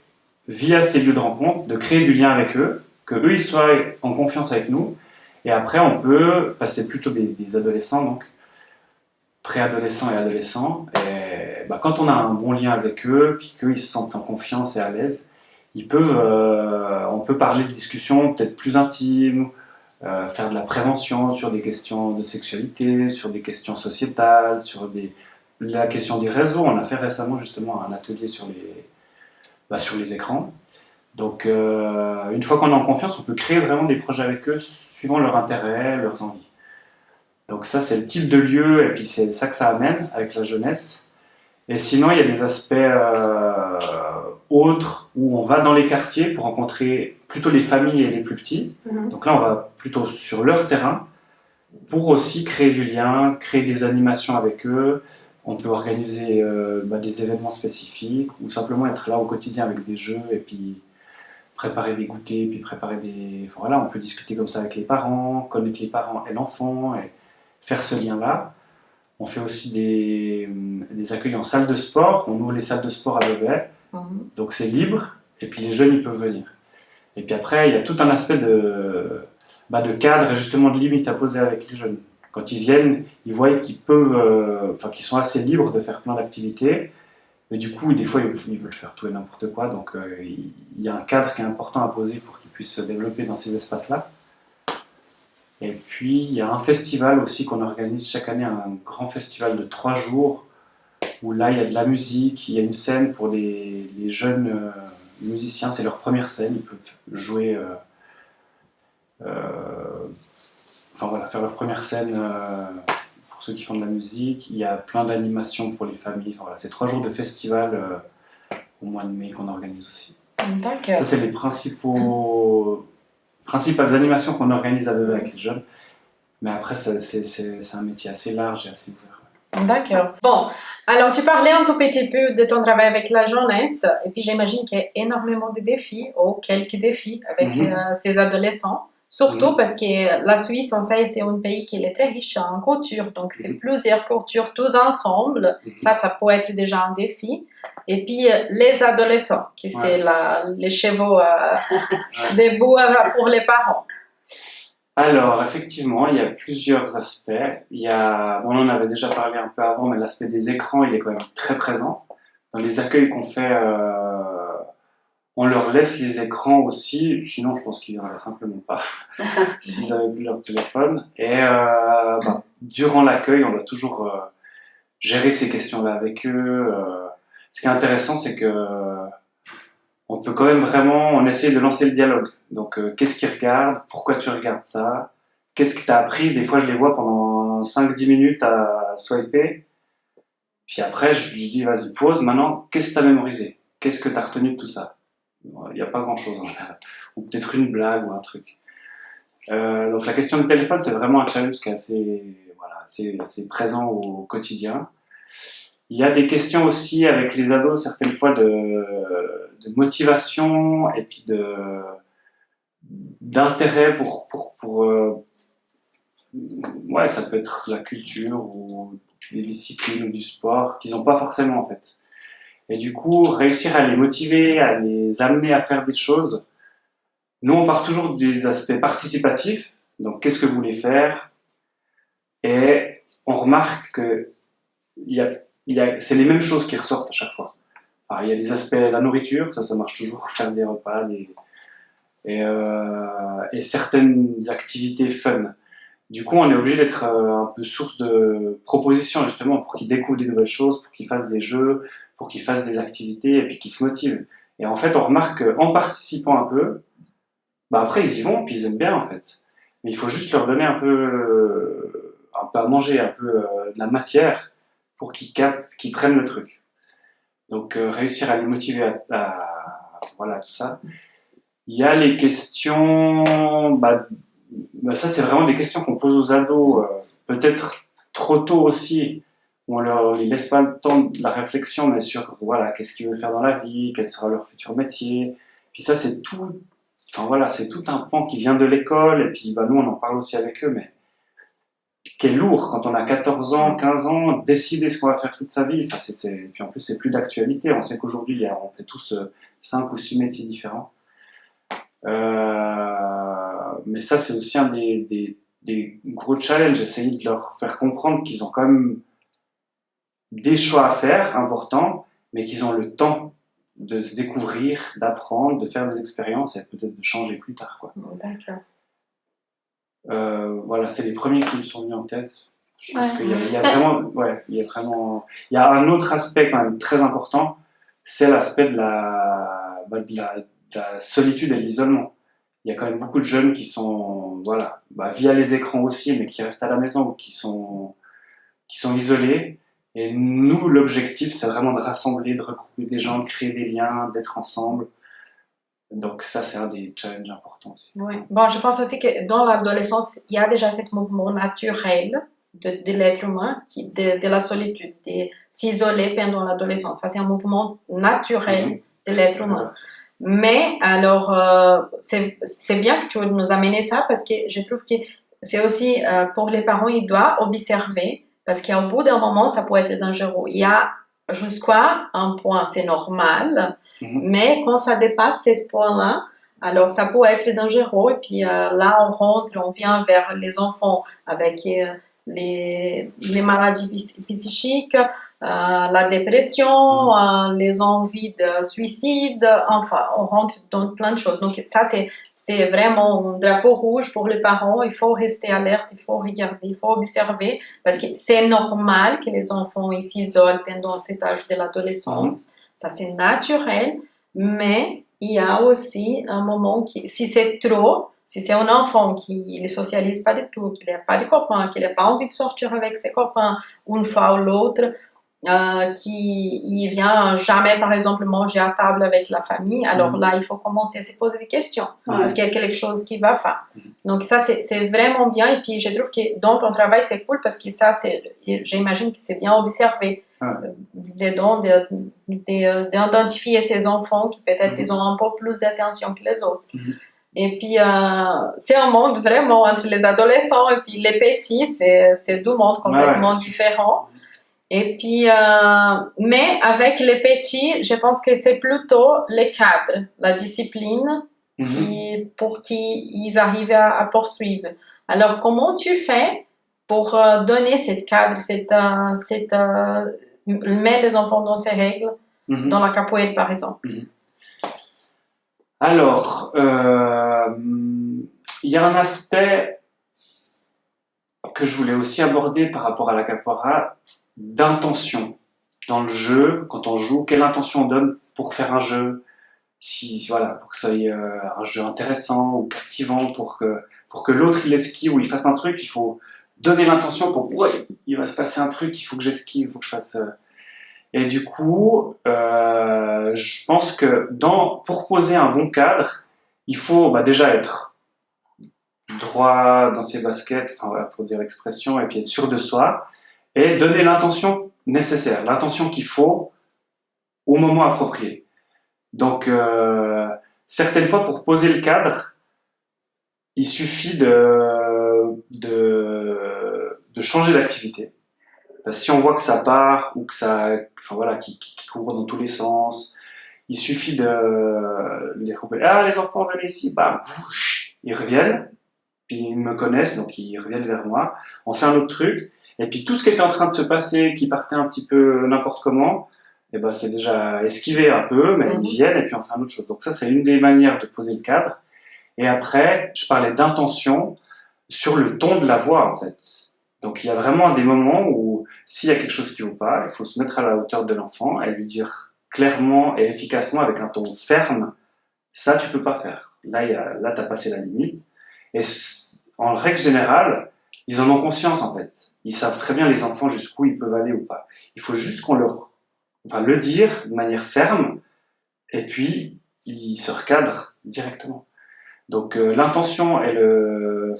via ces lieux de rencontre, de créer du lien avec eux, que eux ils soient en confiance avec nous, et après on peut passer plutôt des adolescents, donc préadolescents et adolescents, et quand on a un bon lien avec eux, puis qu'eux ils se sentent en confiance et à l'aise, on peut parler de discussions peut-être plus intimes, faire de la prévention sur des questions de sexualité, sur des questions sociétales, sur la question des réseaux. On a fait récemment justement un atelier sur les écrans. Donc, une fois qu'on est en confiance, on peut créer vraiment des projets avec eux suivant leurs intérêts, leurs envies. Donc ça, c'est le type de lieu, et puis c'est ça que ça amène avec la jeunesse. Et sinon, il y a des aspects autres où on va dans les quartiers pour rencontrer plutôt les familles et les plus petits. Donc là, on va plutôt sur leur terrain pour aussi créer du lien, créer des animations avec eux. On peut organiser des événements spécifiques ou simplement être là au quotidien avec des jeux et puis préparer des goûters, puis préparer Enfin voilà, on peut discuter comme ça avec les parents, connaître les parents et l'enfant et faire ce lien-là. On fait aussi des accueils en salle de sport. On ouvre les salles de sport à Vevey. Donc c'est libre et puis les jeunes ils peuvent venir. Et puis après, il y a tout un aspect de cadre et justement de limite à poser avec les jeunes. Quand ils viennent, ils voient qu'ils peuvent, qu'ils sont assez libres de faire plein d'activités, mais du coup, des fois, ils veulent faire tout et n'importe quoi, donc il y a un cadre qui est important à poser pour qu'ils puissent se développer dans ces espaces-là. Et puis, il y a un festival aussi qu'on organise chaque année, un grand festival de 3 jours, où là, il y a de la musique, il y a une scène pour les jeunes musiciens, c'est leur première scène, ils peuvent jouer... faire leur première scène pour ceux qui font de la musique. Il y a plein d'animations pour les familles. Enfin, voilà, c'est 3 jours de festival au mois de mai qu'on organise aussi. D'accord. Ça, c'est les principales animations qu'on organise avec les jeunes. Mais après, c'est un métier assez large et assez ouvert. D'accord. Bon, Alors, tu parlais un tout petit peu de ton travail avec la jeunesse, et puis j'imagine qu'il y a énormément de défis, ou quelques défis avec ces adolescents, surtout parce que la Suisse, on sait, c'est un pays qui est très riche en culture, donc c'est plusieurs cultures tous ensemble, ça peut être déjà un défi. Et puis les adolescents, qui c'est les chevaux debout pour les parents. Alors, effectivement, il y a plusieurs aspects. On en avait déjà parlé un peu avant, mais l'aspect des écrans, il est quand même très présent. Dans les accueils qu'on fait, on leur laisse les écrans aussi. Sinon, je pense qu'ils ne viendraient simplement pas s'ils avaient plus leur téléphone. Et durant l'accueil, on doit toujours gérer ces questions-là avec eux. Ce qui est intéressant, c'est que on peut quand même on essaie de lancer le dialogue. Donc, qu'est-ce qu'ils regardent? Pourquoi tu regardes ça? Qu'est-ce que tu as appris? Des fois, je les vois pendant 5-10 minutes à swiper. Puis après, je lui dis, vas-y, pause. Maintenant, qu'est-ce que tu as mémorisé? Qu'est-ce que tu as retenu de tout ça? Il n'y a pas grand-chose. Ou peut-être une blague ou un truc. Donc, la question du téléphone, c'est vraiment un challenge qui est assez présent au quotidien. Il y a des questions aussi avec les ados, certaines fois, de motivation et puis d'intérêt ça peut être la culture ou des disciplines ou du sport qu'ils n'ont pas forcément en fait. Et du coup, réussir à les motiver, à les amener à faire des choses. Nous, on part toujours des aspects participatifs. Donc, qu'est-ce que vous voulez faire? Et on remarque que c'est les mêmes choses qui ressortent à chaque fois. Alors, il y a les aspects de la nourriture, ça marche toujours, faire des repas, et certaines activités fun. Du coup, on est obligé d'être un peu source de propositions, justement, pour qu'ils découvrent des nouvelles choses, pour qu'ils fassent des jeux, pour qu'ils fassent des activités, et puis qu'ils se motivent. Et en fait, on remarque qu'en participant un peu, après, ils y vont, puis ils aiment bien, en fait. Mais il faut juste leur donner un peu à manger, un peu de la matière, pour qu'ils prennent le truc. Donc, réussir à les motiver à tout ça. Il y a les questions, ça c'est vraiment des questions qu'on pose aux ados, peut-être trop tôt aussi, où on les laisse pas le temps de la réflexion, mais sur, qu'est-ce qu'ils veulent faire dans la vie, quel sera leur futur métier. Puis ça, c'est tout un pan qui vient de l'école, et puis nous on en parle aussi avec eux, mais qui est lourd quand on a 14 ans, 15 ans, décider ce qu'on va faire toute sa vie. Puis en plus, c'est plus d'actualité. On sait qu'aujourd'hui, on fait tous 5 ou 6 métiers différents. Mais ça, c'est aussi un des gros challenges. Essayer de leur faire comprendre qu'ils ont quand même des choix à faire importants, mais qu'ils ont le temps de se découvrir, d'apprendre, de faire des expériences et peut-être de changer plus tard, quoi. D'accord. C'est les premiers qui me sont venus en tête. Je pense qu'il y a vraiment, il y a un autre aspect quand même très important, c'est l'aspect de la solitude et de l'isolement. Il y a quand même beaucoup de jeunes qui sont, via les écrans aussi, mais qui restent à la maison ou qui sont isolés. Et nous, l'objectif, c'est vraiment de rassembler, de regrouper des gens, de créer des liens, d'être ensemble. Donc ça, c'est un des challenges importants aussi. Oui. Bon, je pense aussi que dans l'adolescence, il y a déjà ce mouvement naturel de l'être humain, de la solitude, de s'isoler pendant l'adolescence. Ça, c'est un mouvement naturel de l'être humain. Mais alors, c'est bien que tu nous amènes ça, parce que je trouve que c'est aussi, pour les parents, ils doivent observer, parce qu'au bout d'un moment, ça peut être dangereux. Il y a jusqu'à un point, c'est normal, mais quand ça dépasse ce point-là, alors ça peut être dangereux. Et puis là, on vient vers les enfants avec les maladies psychiques, la dépression, les envies de suicide, enfin, on rentre dans plein de choses. Donc ça, c'est vraiment un drapeau rouge pour les parents. Il faut rester alerte, il faut regarder, il faut observer, parce que c'est normal que les enfants s'isolent pendant cet âge de l'adolescence. Ça, c'est naturel, mais il y a aussi un moment si c'est trop, si c'est un enfant qui ne socialise pas du tout, qu'il n'a pas de copains, qu'il n'a pas envie de sortir avec ses copains une fois ou l'autre, qui vient jamais, par exemple, manger à table avec la famille, alors là, il faut commencer à se poser des questions, parce qu'il y a quelque chose qui ne va pas. Donc ça, c'est vraiment bien, et puis je trouve que dans ton travail, c'est cool, parce que ça, j'imagine que c'est bien observé. des dons, d'identifier ces enfants qui peut-être ils ont un peu plus d'attention que les autres. Et puis, c'est un monde vraiment entre les adolescents et puis les petits, c'est deux mondes complètement différents. Et puis, mais avec les petits, je pense que c'est plutôt les cadres, la discipline pour qu'ils arrivent à poursuivre. Alors, comment tu fais pour donner cette cadre, mettre les enfants dans ces règles, dans la capoeira par exemple? Alors, il y a un aspect que je voulais aussi aborder par rapport à la capoeira, d'intention dans le jeu, quand on joue, quelle intention on donne pour faire un jeu, pour que ce soit un jeu intéressant ou captivant, pour que l'autre il esquive ou il fasse un truc, il faut donner l'intention pour il va se passer un truc, il faut que j'esquive, il faut que je fasse... Et du coup, je pense que pour poser un bon cadre, il faut déjà être droit dans ses baskets, faut dire l'expression, et puis être sûr de soi, et donner l'intention nécessaire, l'intention qu'il faut au moment approprié. Donc, certaines fois, pour poser le cadre, il suffit de changer d'activité. Si on voit que ça part ou que qui court dans tous les sens, il suffit de les couper. Ah, les enfants, venez ici, ils reviennent, puis ils me connaissent, donc ils reviennent vers moi. On fait un autre truc, et puis tout ce qui était en train de se passer, qui partait un petit peu n'importe comment, c'est déjà esquivé un peu, mais ils viennent, et puis on fait un autre chose. Donc ça, c'est une des manières de poser le cadre. Et après, je parlais d'intention sur le ton de la voix, en fait. Donc il y a vraiment des moments où s'il y a quelque chose qui ne vaut pas, il faut se mettre à la hauteur de l'enfant et lui dire clairement et efficacement avec un ton ferme, ça tu peux pas faire. Là tu as passé la limite. Et en règle générale, ils en ont conscience en fait. Ils savent très bien les enfants jusqu'où ils peuvent aller ou pas. Il faut juste qu'on le dire de manière ferme et puis ils se recadrent directement. Donc l'intention et le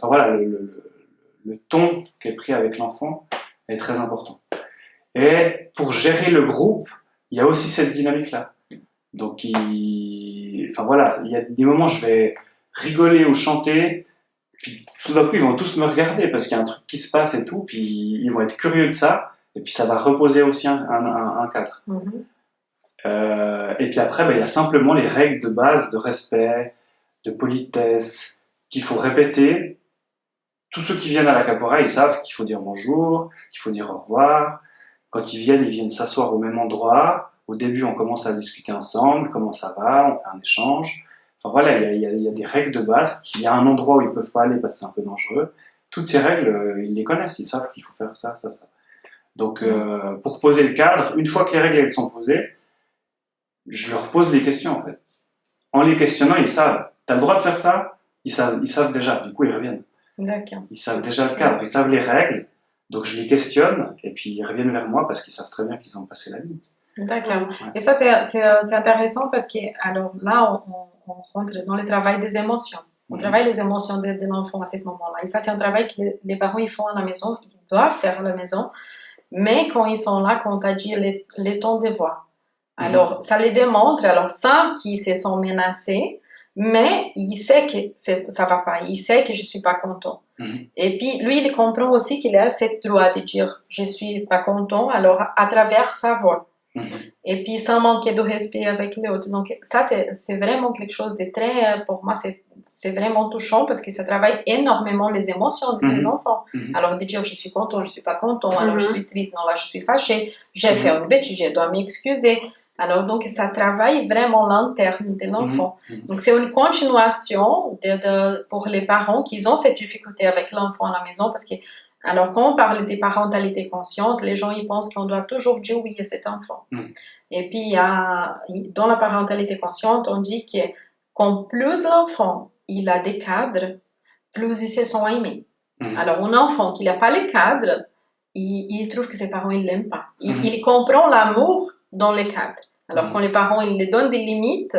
ton qui est pris avec l'enfant est très important. Et pour gérer le groupe, il y a aussi cette dynamique-là. Donc, il y a des moments où je vais rigoler ou chanter, puis tout d'un coup, ils vont tous me regarder parce qu'il y a un truc qui se passe et tout, puis ils vont être curieux de ça, et puis ça va reposer aussi un cadre. Et puis après, il y a simplement les règles de base de respect, de politesse, qu'il faut répéter. Tous ceux qui viennent à la capoeira, ils savent qu'il faut dire bonjour, qu'il faut dire au revoir. Quand ils viennent s'asseoir au même endroit. Au début, on commence à discuter ensemble, comment ça va, on fait un échange. Il y a des règles de base. Il y a un endroit où ils peuvent pas aller parce que c'est un peu dangereux. Toutes ces règles, ils les connaissent, ils savent qu'il faut faire ça, ça, ça. Donc, pour poser le cadre, une fois que les règles elles sont posées, je leur pose des questions en fait. En les questionnant, ils savent. T'as le droit de faire ça? Ils savent déjà. Du coup, ils reviennent. D'accord. Ils savent déjà le cadre, ils savent les règles, donc je les questionne et puis ils reviennent vers moi parce qu'ils savent très bien qu'ils ont passé la limite. D'accord. Ouais. Et ça, c'est intéressant parce que, alors là, on rentre dans le travail des émotions. On travaille les émotions de l'enfant à ce moment-là. Et ça, c'est un travail que les parents ils font à la maison, ils doivent faire à la maison, mais quand ils sont là, quand on a dit les tons de voix. Alors, ça les démontre, alors sans qu'ils se sont menacés, mais il sait que ça va pas, il sait que je suis pas content. Et puis, lui, il comprend aussi qu'il a ce droit de dire je suis pas content, alors à travers sa voix. Et puis, sans manquer de respect avec l'autre. Donc, ça, c'est vraiment quelque chose de très, pour moi, c'est vraiment touchant parce que ça travaille énormément les émotions de ces enfants. Alors, de dire je suis content, je suis pas content, alors je suis triste, non, là, je suis fâchée, j'ai fait une bêtise, je dois m'excuser. Alors, donc, ça travaille vraiment l'interne de l'enfant. Donc, c'est une continuation pour les parents qui ont cette difficulté avec l'enfant à la maison parce que, alors, quand on parle de parentalité consciente, les gens, ils pensent qu'on doit toujours dire oui à cet enfant. Et puis, dans la parentalité consciente, on dit que quand plus l'enfant, il a des cadres, plus ils se sont aimés. Alors, un enfant qui n'a pas les cadres, il trouve que ses parents, ils l'aiment pas. Il comprend l'amour dans les cadres. Alors, quand les parents ils lui donnent des limites,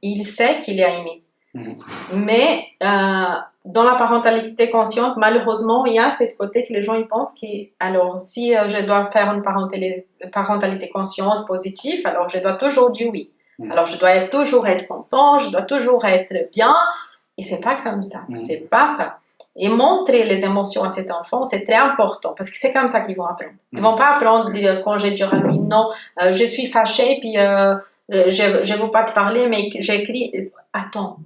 il sait qu'il est aimé. Mais dans la parentalité consciente, malheureusement, il y a cette côté que les gens ils pensent que, alors, si je dois faire une parentalité consciente, positive, alors je dois toujours dire oui. Alors, je dois toujours être content, je dois toujours être bien. Et c'est pas comme ça. C'est pas ça. Et montrer les émotions à cet enfant, c'est très important parce que c'est comme ça qu'ils vont apprendre. Ils vont pas apprendre quand je dirai à lui non, je suis fâchée puis je veux pas te parler mais j'écris. Attends,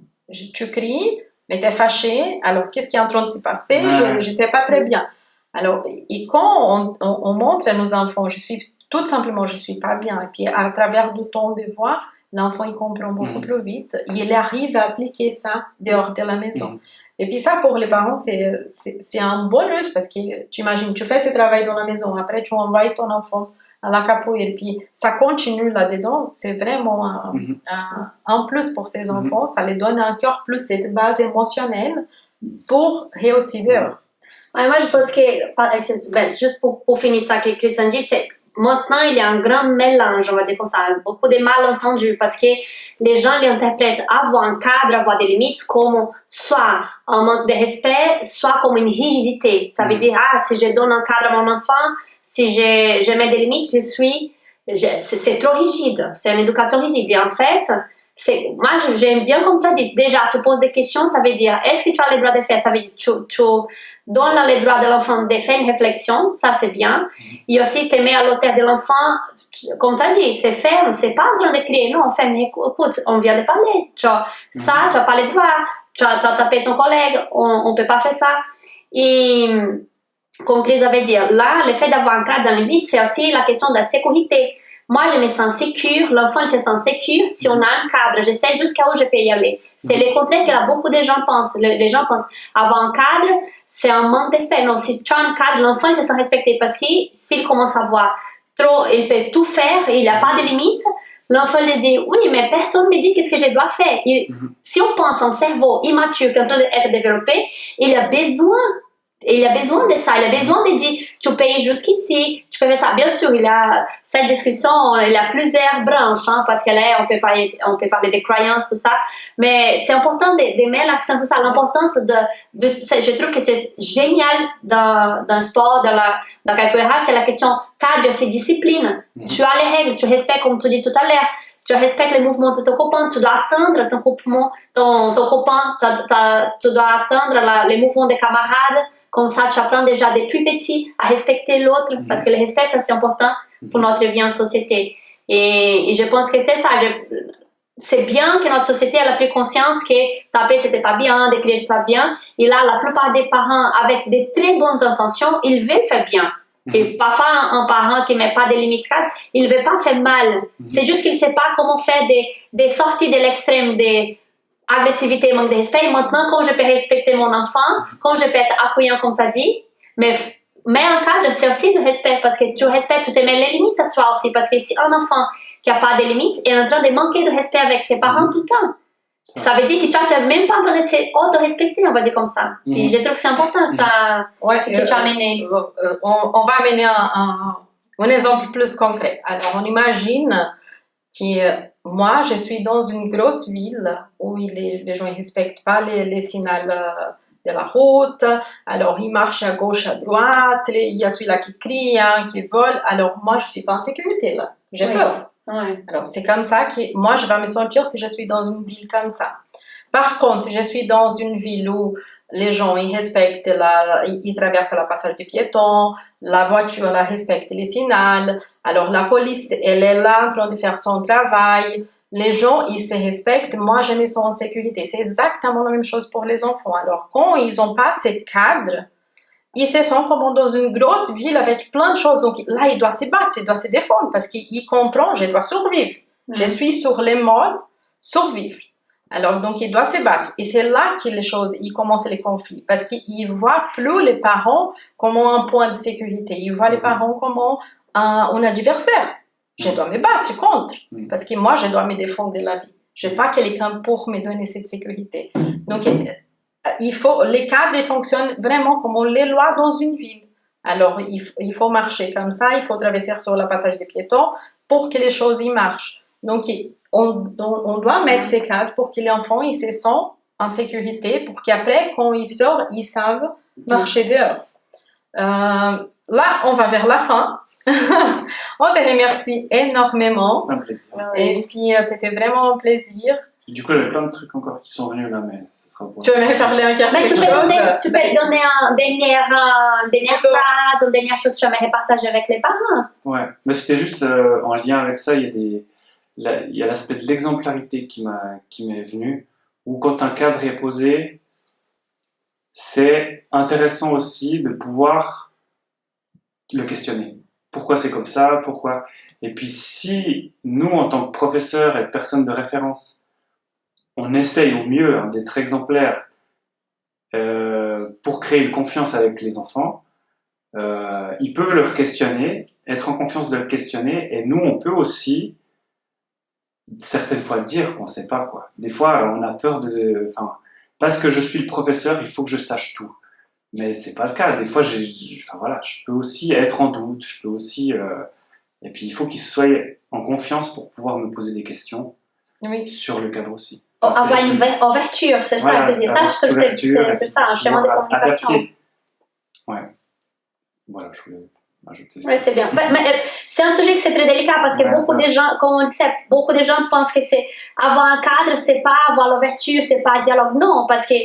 tu cries, mais t'es fâchée. Alors qu'est-ce qui est en train de se passer? Je sais pas très bien. Alors et quand on montre à nos enfants, je suis pas bien. Et puis à travers du ton de voix, l'enfant il comprend beaucoup plus vite. Il arrive à appliquer ça dehors de la maison. Et puis ça, pour les parents, c'est un bonus parce que tu imagines, tu fais ce travail dans la maison, après tu envoies ton enfant à la capoeira et puis ça continue là-dedans. C'est vraiment un plus pour ces enfants. Ça les donne encore plus cette base émotionnelle pour réussir dehors. Ouais, moi, je pense que, juste pour finir ça, que Christian dit, c'est maintenant, il y a un grand mélange, on va dire comme ça, beaucoup de malentendus parce que les gens l'interprètent avoir un cadre, avoir des limites comme soit un manque de respect, soit comme une rigidité. Ça veut dire, si je donne un cadre à mon enfant, si je mets des limites, c'est trop rigide. C'est une éducation rigide. Et en fait, moi, j'aime bien comme tu as dit. Déjà, tu poses des questions, ça veut dire, est-ce que tu as le droit de faire? Ça veut dire, tu donnes le droit de l'enfant de faire une réflexion, ça c'est bien. Et aussi, tu mets à l'auteur de l'enfant, comme tu as dit, c'est ferme, c'est pas en train de crier, non, ferme, écoute, on vient de parler, tu n'as pas le droit, tu as tapé ton collègue, on peut pas faire ça. Et comme Chris avait dit, là, le fait d'avoir un cadre dans les limites, c'est aussi la question de la sécurité. Moi, je me sens sécure, l'enfant se sent sécure si on a un cadre. Je sais jusqu'à où je peux y aller. C'est le contraire que là, beaucoup de gens pensent. Les gens pensent avoir un cadre, c'est un manque d'esprit. Non, si tu as un cadre, l'enfant il se sent respecté parce que s'il commence à voir trop, il peut tout faire et il n'a pas de limites. L'enfant lui dit, oui, mais personne ne me dit qu'est-ce que je dois faire. Si on pense en cerveau immature qui est en train d'être développé, il a besoin de ça, il a besoin de dire, tu payes jusqu'ici, tu peux faire ça. Bien sûr, il a cette discussion, il a plusieurs branches, parce que là, on peut parler des croyances, tout ça, mais c'est important de mettre l'accent sur ça, l'importance je trouve que c'est génial dans le sport, dans la capoeira, c'est la question cadre, c'est discipline. Tu as les règles, tu respectes, comme tu dis tout à l'heure, tu respectes les mouvements de ton copain, tu dois attendre ton copain, tu dois attendre les mouvements des camarades. Comme ça, tu apprends déjà depuis petit à respecter l'autre, parce que le respect, ça, c'est important pour notre vie en société. Et je pense que c'est ça. C'est bien que notre société a pris conscience que taper, c'était pas bien, de crier, c'était pas bien. Et là, la plupart des parents, avec des très bonnes intentions, ils veulent faire bien. Et parfois, un parent qui met pas de limites claires, il veut pas faire mal. C'est juste qu'il sait pas comment faire des sorties de l'extrême, agressivité, manque de respect. Maintenant, quand je peux respecter mon enfant, quand je peux être accueillant comme tu as dit, mais un cadre, c'est aussi le respect parce que tu respectes, tu te mets les limites à toi aussi. Parce que si un enfant qui n'a pas de limites est en train de manquer de respect avec ses parents tout le temps, ça veut dire que toi, tu n'es même pas en train de s'auto-respecter, on va dire comme ça. Et je trouve que c'est important que tu as amené. On va amener un exemple plus concret. Alors, on imagine que moi, je suis dans une grosse ville où les gens ne respectent pas les signaux de la route. Alors, ils marchent à gauche, à droite. Il y a celui-là qui crie, qui vole. Alors, moi, je ne suis pas en sécurité là. J'ai peur. Ouais. Alors, c'est comme ça que moi, je vais me sentir si je suis dans une ville comme ça. Par contre, si je suis dans une ville où les gens, ils respectent ils traversent le passage des piétons, la voiture, elle respecte les signaux. Alors, la police, elle est là en train de faire son travail. Les gens, ils se respectent. Moi, je me sens en sécurité. C'est exactement la même chose pour les enfants. Alors, quand ils n'ont pas ces cadres, ils se sentent comme dans une grosse ville avec plein de choses. Donc, là, il doit se battre, il doit se défendre parce qu'il comprend, je dois survivre. Je suis sur le mode survivre. Alors, donc, il doit se battre. Et c'est là que ils commencent les conflits. Parce qu'ils ne voient plus les parents comme un point de sécurité. Ils voient les parents comme un adversaire. Je dois me battre contre. Parce que moi, je dois me défendre de la vie. Je n'ai pas quelqu'un pour me donner cette sécurité. Donc, les cadres ils fonctionnent vraiment comme les lois dans une ville. Alors, il faut marcher comme ça. Il faut traverser sur le passage des piétons pour que les choses y marchent. Donc, on doit mettre ces cadres pour que l'enfant il se sent en sécurité pour qu'après, quand ils sortent, ils savent marcher dehors. Là, on va vers la fin. On te remercie énormément. C'est un plaisir. Et puis, c'était vraiment un plaisir. Du coup, il y a plein de trucs encore qui sont venus là, mais ça sera pour... Tu veux me parler encore Mais quelque chose? tu peux donner une dernière phrase, une dernière chose que tu aimerais partager avec les parents. Ouais, mais c'était juste en lien avec ça, il y a l'aspect de l'exemplarité qui m'est venu, où quand un cadre est posé, c'est intéressant aussi de pouvoir le questionner. Pourquoi c'est comme ça? Pourquoi? Et puis si nous, en tant que professeurs et personnes de référence, on essaye au mieux d'être exemplaires pour créer une confiance avec les enfants, ils peuvent leur questionner, être en confiance de leur questionner, et nous, on peut aussi certaines fois dire qu'on ne sait pas, quoi. Des fois, on a peur parce que je suis le professeur, il faut que je sache tout. Mais c'est pas le cas. Des fois, je peux aussi être en doute, je peux aussi, et puis il faut qu'ils soient en confiance pour pouvoir me poser des questions sur le cadre aussi. Avoir une ouverture, c'est ça, te dire. Ça, je trouve que c'est ça, un chemin de communication. Adapter. Ouais. Voilà, je voulais ajouter ça. Oui, c'est bien. Mais c'est un sujet qui c'est très délicat parce que beaucoup de gens, comme on disait, beaucoup de gens pensent que c'est avoir un cadre, c'est pas avoir l'ouverture, c'est pas un dialogue. Non, parce que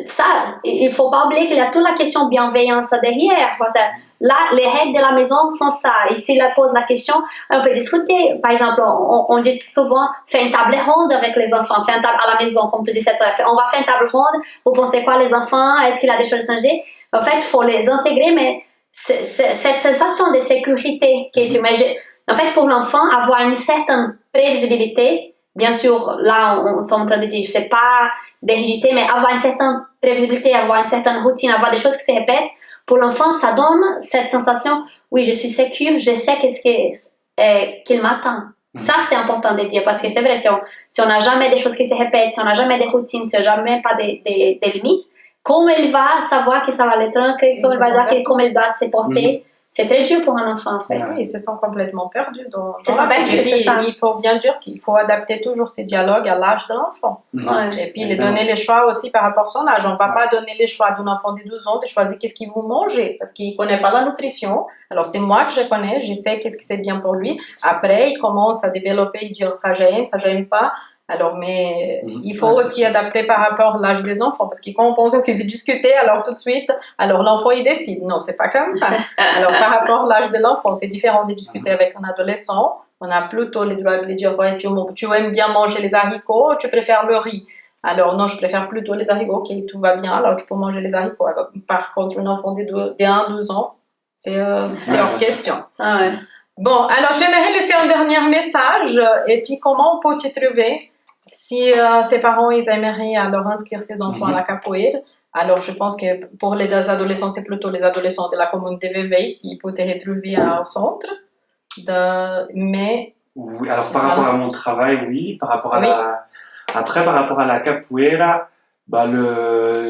ça, il faut pas oublier qu'il y a toute la question de bienveillance derrière. Parce que là, les règles de la maison sont ça. Et s'il pose la question, on peut discuter. Par exemple, on dit souvent, fais une table ronde avec les enfants, fais une table à la maison, comme tu dis, on va faire une table ronde. Vous pensez quoi, les enfants? Est-ce qu'il y a des choses à changer? En fait, il faut les intégrer, mais cette sensation de sécurité que j'imagine, en fait, pour l'enfant, avoir une certaine prévisibilité, bien sûr, là, on est en train de dire, c'est pas de rigidité, mais avoir une certaine prévisibilité, avoir une certaine routine, avoir des choses qui se répètent, pour l'enfant, ça donne cette sensation, oui, je suis sécure, je sais qu'il m'attend. Ça, c'est important de dire, parce que c'est vrai, si on n'a jamais des choses qui se répètent, si on n'a jamais des routines, si on n'a jamais pas des limites, comment il va savoir que ça va l'être, comment il va dire comment il doit se porter, c'est très dur pour un enfant, en fait. Oui, ils se sont complètement perdus dans ça. Et puis, il faut bien dire qu'il faut adapter toujours ces dialogues à l'âge de l'enfant. Et puis, les donner les choix aussi par rapport à son âge. On ne va pas donner les choix d'un enfant de 12 ans de choisir qu'est-ce qu'il veut manger, parce qu'il ne connaît pas la nutrition. Alors, c'est moi que je connais, je sais qu'est-ce que c'est bien pour lui. Après, il commence à développer, il dit ça j'aime pas. Alors, mais il faut aussi adapter par rapport à l'âge des enfants, parce que quand on pense aussi de discuter, alors tout de suite, alors l'enfant il décide. Non, c'est pas comme ça. Alors, par rapport à l'âge de l'enfant, c'est différent de discuter avec un adolescent. On a plutôt le droit de lui dire, ouais, tu aimes bien manger les haricots, tu préfères le riz. Alors, non, je préfère plutôt les haricots. Ok, tout va bien, alors tu peux manger les haricots. Alors, par contre, un enfant de 1-12 ans, c'est hors question. Ah ouais. Bon, alors j'aimerais laisser un dernier message. Et puis, comment on peut te trouver? Si ses parents ils aimeraient alors inscrire ses enfants à la capoeira, alors je pense que pour les adolescents, c'est plutôt les adolescents de la communauté VV qui peuvent te retrouver au centre. Mais oui, alors par rapport à mon travail, oui. Par rapport à après, par rapport à la capoeira,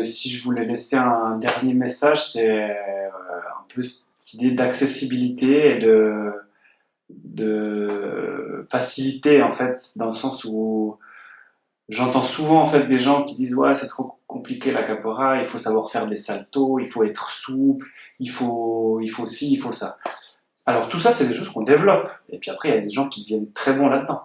si je voulais laisser un dernier message, c'est un peu cette idée d'accessibilité et de facilité, en fait, dans le sens où j'entends souvent en fait des gens qui disent ouais c'est trop compliqué la capoeira, il faut savoir faire des saltos, il faut être souple, il faut ci, il faut ça. Alors tout ça c'est des choses qu'on développe et puis après il y a des gens qui deviennent très bons là-dedans.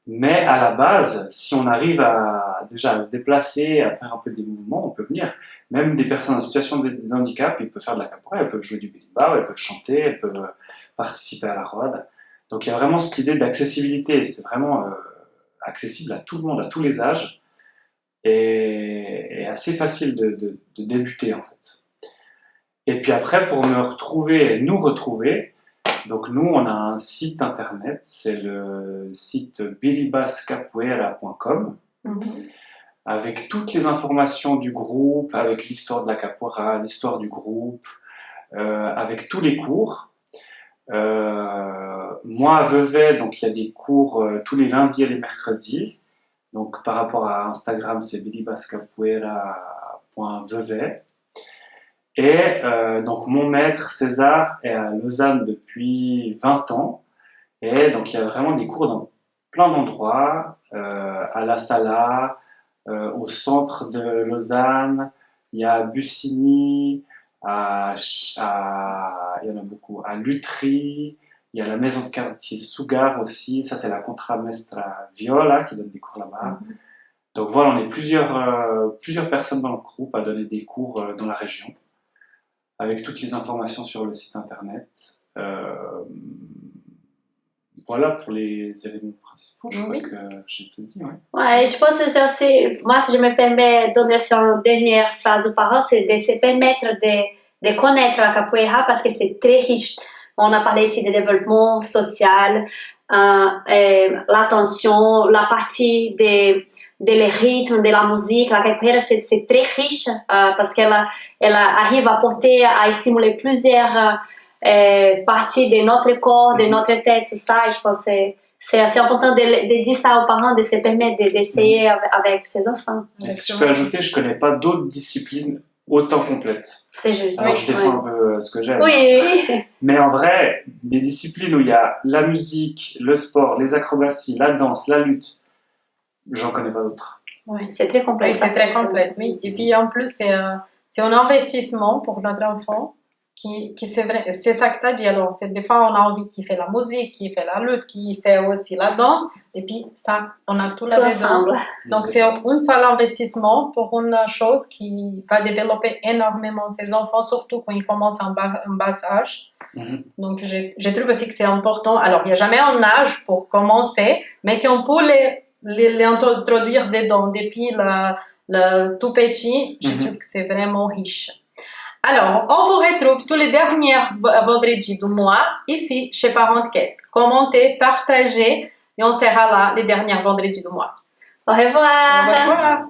Mais à la base, si on arrive à se déplacer, à faire un peu des mouvements, on peut venir. Même des personnes en situation de handicap, ils peuvent faire de la capoeira, elles peuvent jouer du berimbau, elles peuvent chanter, elles peuvent participer à la roda. Donc il y a vraiment cette idée d'accessibilité, c'est vraiment accessible à tout le monde, à tous les âges, et assez facile de débuter en fait. Et puis après, pour nous retrouver, donc nous on a un site internet, c'est le site biribascapoeira.com, avec toutes les informations du groupe, avec l'histoire de la capoeira, l'histoire du groupe, avec tous les cours. Moi à Vevey, donc il y a des cours tous les lundis et les mercredis. Donc par rapport à Instagram, c'est biribascapoeira.vevey. Et donc mon maître César est à Lausanne depuis 20 ans. Et donc il y a vraiment des cours dans plein d'endroits, à la Sala, au centre de Lausanne, il y a Bussigny, il y en a beaucoup, à Lutry, il y a la maison de quartier Sougar aussi, ça c'est la contramestra Viola qui donne des cours là-bas. Donc voilà, on est plusieurs personnes dans le groupe à donner des cours dans la région, avec toutes les informations sur le site internet. Voilà pour les éléments principaux, je crois que j'ai tout dit. Ouais, je pense que c'est aussi, moi si je me permets de donner une dernière phrase aux parents, c'est de se permettre de connaître la capoeira parce que c'est très riche. On a parlé ici de développement social, l'attention, la partie des rythmes, de la musique. La capoeira, c'est très riche parce qu'elle arrive à porter, à stimuler plusieurs parties de notre corps, de notre tête, tout ça. Et je pense que c'est assez important de dire ça aux parents, de se permettre d'essayer avec ses enfants. Et si je peux ajouter, je ne connais pas d'autres disciplines autant complètes. C'est juste. Alors je défends un peu ce que j'aime. Oui. Mais en vrai, des disciplines où il y a la musique, le sport, les acrobaties, la danse, la lutte, j'en connais pas d'autres. Oui, c'est très complet. Oui, c'est très complet, oui. Et puis en plus, c'est un investissement pour notre enfant qui c'est vrai, c'est ça que tu as dit. Alors, des fois, on a envie qu'il fait la musique, qu'il fait la lutte, qu'il fait aussi la danse. Et puis, ça, on a tout là-dedans. Donc, c'est un seul investissement pour une chose qui va développer énormément ses enfants, surtout quand ils commencent en bas âge. Donc, je trouve aussi que c'est important. Alors, il n'y a jamais un âge pour commencer, mais si on peut les introduire dedans depuis le tout petit, je trouve que c'est vraiment riche. Alors, on vous retrouve tous les derniers vendredis du mois ici chez Parentcast. Commentez, partagez et on sera là les derniers vendredis du mois. Au revoir. Au revoir.